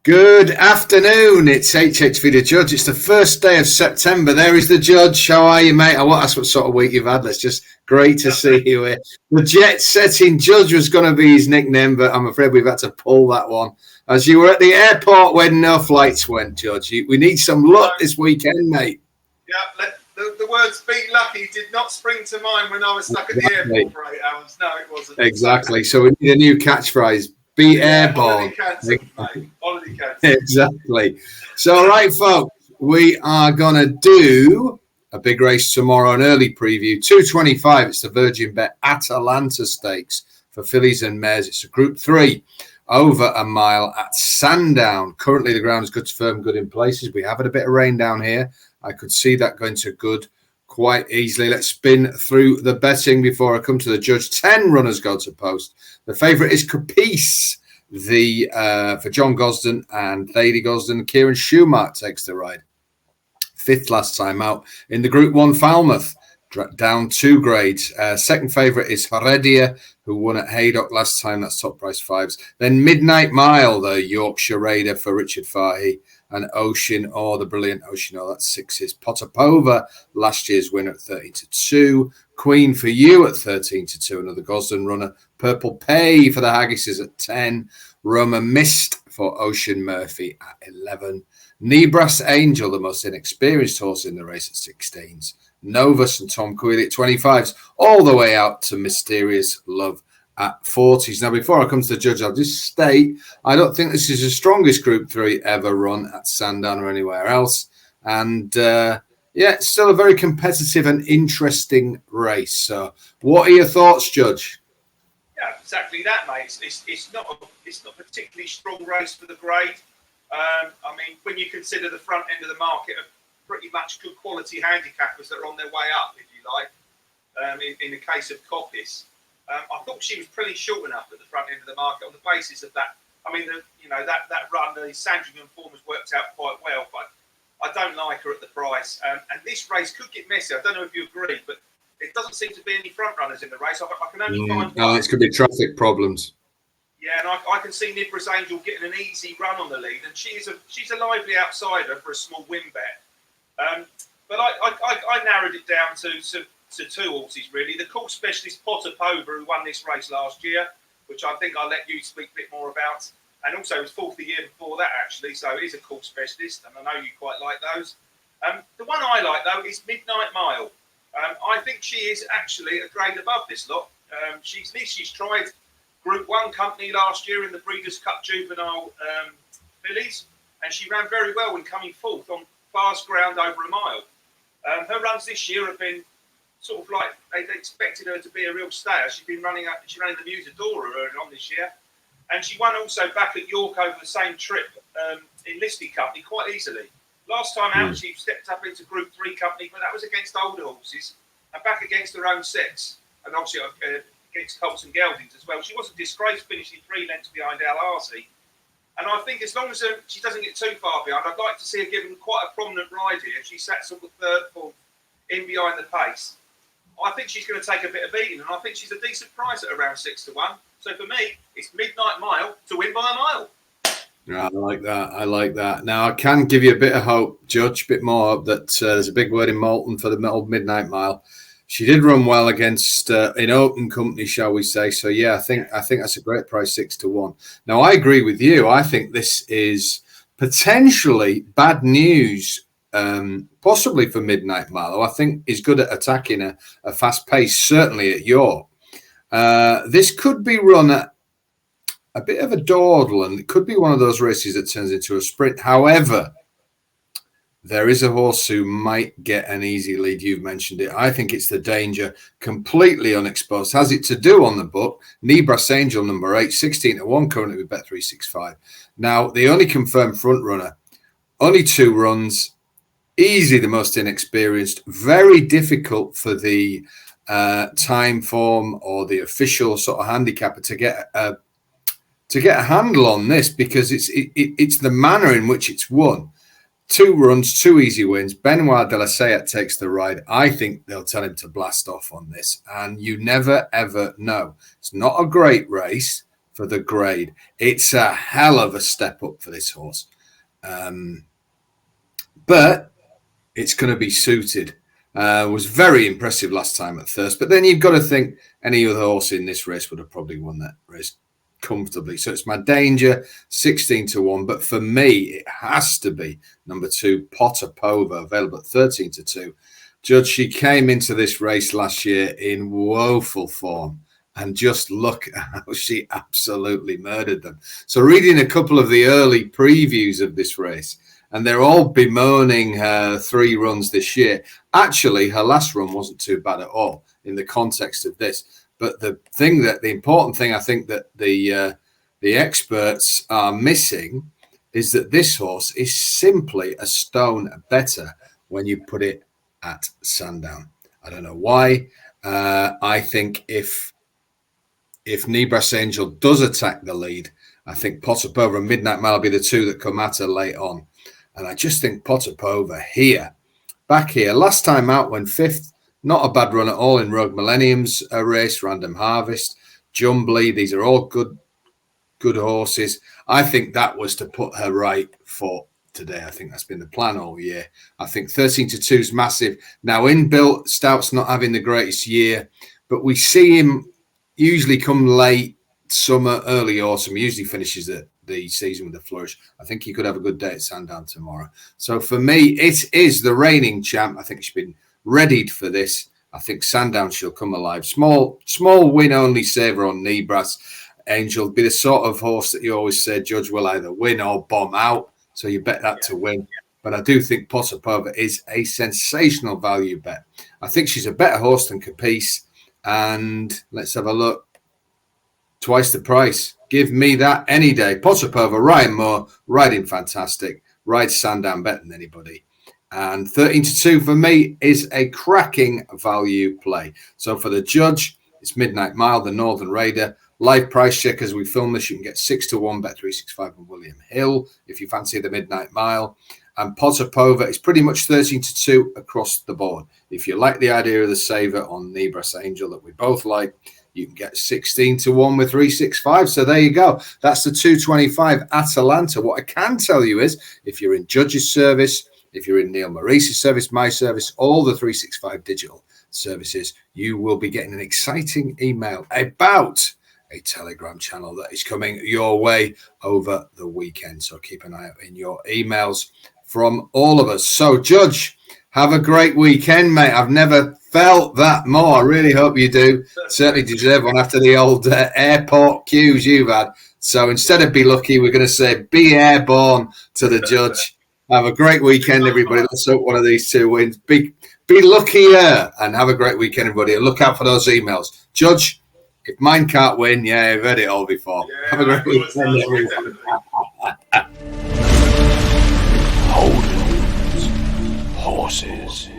Good afternoon. It's HHV the Judge. It's the first day of September. There is the Judge. How are you, mate? I want to ask what sort of week you've had. It's just great to see you here. The jet-setting Judge was going to be his nickname, but I'm afraid we've had to pull that one. As you were at the airport when no flights went, Judge. We need some luck this weekend, mate. Yeah, the words "be lucky" did not spring to mind when I was stuck at the airport for 8 hours. No, it wasn't. Exactly. So we need a new catchphrase. Be airborne. Holiday cancelled. Exactly. So, all right, folks, we are going to do a big race tomorrow, an early preview. 225, it's the Virgin Bet Atalanta Stakes for fillies and mares. It's a Group 3 over a mile at Sandown. Currently, the ground is good to firm, good in places. We have had a bit of rain down here. I could see that going to good quite easily. Let's spin through the betting before I come to the Judge. 10 runners go to post. The favourite is Capice, for John Gosden and Lady Gosden. Kieran Schumacher takes the ride. 5th last time out in the Group 1 Falmouth, down 2 grades. Second favourite is Heredia, who won at Haydock last time. That's top price 5s. Then Midnight Mile, the Yorkshire Raider for Richard Fahey. And Ocean, the brilliant Ocean, that's 6s. Potapova, last year's winner at 13-2. Queen for You at 13-2. Another Gosden runner. Purple Pay for the Haggises at 10. Roma Mist for Ocean Murphy at 11. Nebras Angel, the most inexperienced horse in the race, at 16s. Novus and Tom Queally at 25s. All the way out to Mysterious Love at 40s. Now, before I come to the Judge, I'll just state I don't think this is the strongest Group 3 ever run at Sandown or anywhere else. And, it's still a very competitive and interesting race. So what are your thoughts, Judge? Yeah, exactly that, mate. It's not a particularly strong race for the grade. I mean, when you consider the front end of the market of pretty much good quality handicappers that are on their way up, if you like, in the case of Coppice. I thought she was pretty short enough at the front end of the market on the basis of that. I mean, that run, the Sandringham form has worked out quite well, but I don't like her at the price. And this race could get messy. I don't know if you agree, but it doesn't seem to be any front runners in the race. I can only find one. It's going to be traffic problems. Yeah, and I can see Nebras Angel getting an easy run on the lead, and she's a lively outsider for a small win bet. But I narrowed it down to 2 horses, really. The course specialist Potapova, who won this race last year, which I think I'll let you speak a bit more about. And also it was 4th the year before that, actually, so it is a course specialist, and I know you quite like those. The one I like, though, is Midnight Mile. I think she is actually a grade above this lot. She's tried Group 1 company last year in the Breeders' Cup Juvenile fillies, and she ran very well when coming 4th on fast ground over a mile. Her runs this year have been sort of like they expected her to be a real stayer. She ran in the Musadora early on this year. And she won also back at York over the same trip in Listy Company quite easily. Last time out, she stepped up into Group 3 company, but that was against older horses and back against her own sex. And obviously against Colts and Geldings as well. She wasn't disgraced, finishing 3 lengths behind Al Arsi. And I think as long as she doesn't get too far behind, I'd like to see her given quite a prominent ride here. She sat sort of 3rd, 4th in behind the pace. I think she's going to take a bit of beating, and I think she's a decent price at around 6-1. So for me, it's Midnight Mile to win by a mile. Yeah, I like that. Now, I can give you a bit of hope, Judge, a bit more hope that there's a big word in Moulton for the old Midnight Mile. She did run well against in open company, shall we say. So, yeah, I think that's a great price, 6-1. Now, I agree with you. I think this is potentially bad news, possibly for Midnight Mile. I think is good at attacking a fast pace, certainly at York. This could be run at a bit of a dawdle, and it could be one of those races that turns into a sprint. However, there is a horse who might get an easy lead. You've mentioned it. I think it's the Danger, completely unexposed. Has it to do on the book. Nebras Angel, number 8, 16-1, currently with Bet365. Now, the only confirmed front runner, only 2 runs, easy the most inexperienced, very difficult for the time form or the official sort of handicapper to get a handle on this, because it's the manner in which it's won. 2 runs, 2 easy wins. Benoit de la Sayette takes the ride. I think they'll tell him to blast off on this, and you never, ever know. It's not a great race for the grade. It's a hell of a step up for this horse. But it's going to be suited. Was very impressive last time at Thirst. But then you've got to think any other horse in this race would have probably won that race comfortably. So it's my danger, 16-1. But for me, it has to be number 2, Potapova, available at 13-2. Judge, she came into this race last year in woeful form. And just look at how she absolutely murdered them. So reading a couple of the early previews of this race, and they're all bemoaning her 3 runs this year. Actually, her last run wasn't too bad at all in the context of this. But the important thing I think that the experts are missing is that this horse is simply a stone better when you put it at Sandown. I don't know why. I think if Nebras Angel does attack the lead, I think Potapova and Midnight Mile will be the 2 that come at her late on. And I just think Potapova back here, last time out went 5th, not a bad run at all in Rogue Millennium's race, Random Harvest, Jumbly. These are all good horses. I think that was to put her right for today. I think that's been the plan all year. I think 13-2 is massive. Now, inbuilt, Stout's not having the greatest year, but we see him usually come late summer, early autumn. He usually finishes the season with a flourish. I think he could have a good day at Sandown tomorrow. So for me, it is the reigning champ. I think she's been readied for this. I think Sandown she'll come alive. Small win only saver on Nebras Angel. Be the sort of horse that you always say Judge will either win or bomb out. So you bet that to win. But I do think Potapova is a sensational value bet. I think she's a better horse than Capice. And let's have a look. Twice the price. Give me that any day. Potapova, Ryan Moore, riding fantastic. Rides Sandown better than anybody. And 13-2 for me is a cracking value play. So for the Judge, it's Midnight Mile, the Northern Raider. Live price check as we film this. You can get 6-1, bet 365 on William Hill if you fancy the Midnight Mile. And Potapova is pretty much 13-2 across the board. If you like the idea of the saver on Nebras Angel that we both like, you can get 16-1 with 365. So there you go. That's the 225 Atalanta. What I can tell you is if you're in Judge's service, if you're in Neil Maurice's service, my service, all the 365 digital services, you will be getting an exciting email about a Telegram channel that is coming your way over the weekend. So keep an eye out in your emails from all of us. So Judge, have a great weekend, mate. I've never felt that more. I really hope you do. Certainly deserve one after the old airport queues you've had. So instead of be lucky, we're going to say be airborne to the Judge. Have a great weekend, everybody. Let's hope one of these 2 wins. Be luckier and have a great weekend, everybody. And look out for those emails. Judge, if mine can't win, yeah, I've heard it all before. Yeah, have a great weekend, everyone. HOLDENS. Horses.